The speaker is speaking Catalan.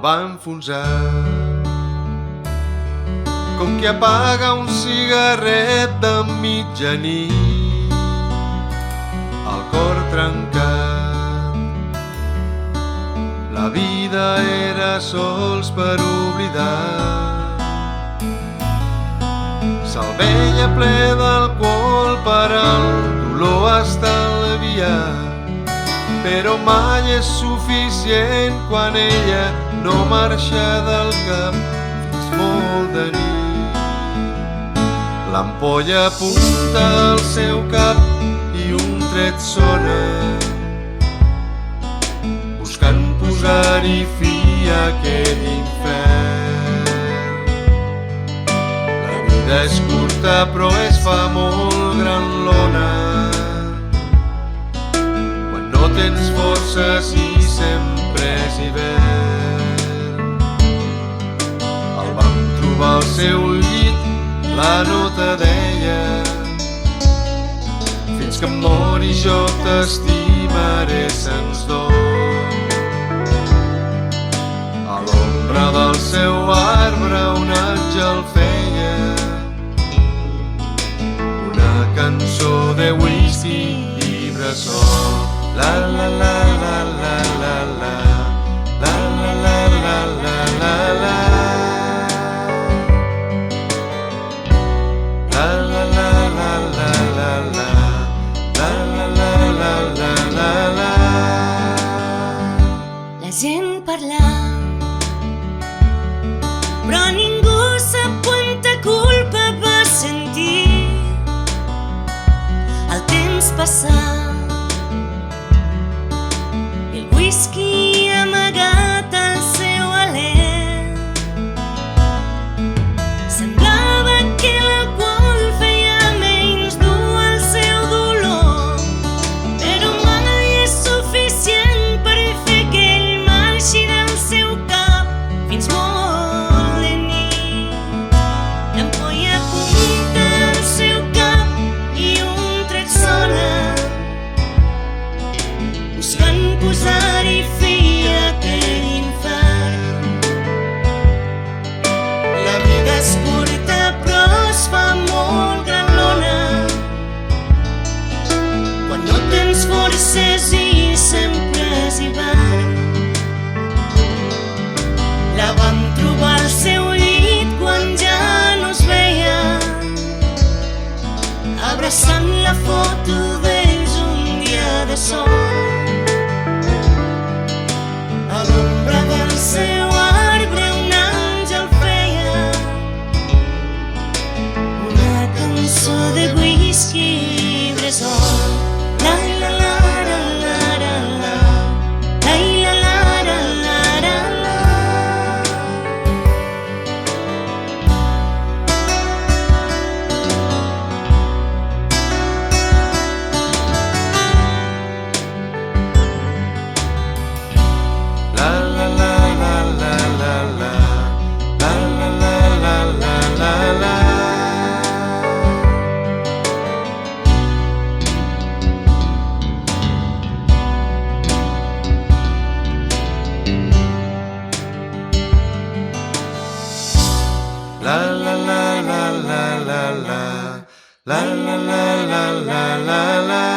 va enfonsar. Com qui apaga un cigarret de mitjanit, el cor trencat. La vida era sols per oblidar. Se'l veia ple d'alcohol per al dolor estalviar, però mai és suficient quan ella no marxa del cap fins molt de nit. L'ampolla apunta al seu cap i un tret sona, buscant posar-hi fi a aquest infern. La vida és curta però es fa molt gran l'ona, quan no tens forces i sempre és hivern. El vam trobar al seu llit, la nota deia: fins que em mori jo t'estimaré sens dol. A l'ombra del seu arbre un àngel feia una cançó de whisky i bressol. La la la la la la la, la la la la la la la, la la la la la la la, la la la la la la la. La gent parla, però ningú sap quanta culpa va sentir el temps passar. El whisky amagat al seu alè, semblava que l'alcohol feia menys dur el seu dolor, però mai és suficient per fer que ell marxi del seu cap fins molt de nit. L'ampolla apunta al seu cap i un tret sona, buscant posar-hi fi a aquest infern. La vida és curta però es fa molt gran l'ona, quan no tens forces i sempre és hivern. La vam trobar al seu llit quan ja no es veia, abraçant la foto d'ells un dia de sol. A l'ombra del seu arbre un àngel feia una cançó de whisky i bressol. La la la la la la la, la la la la la la la. La la la la la la la, la la la la la la la.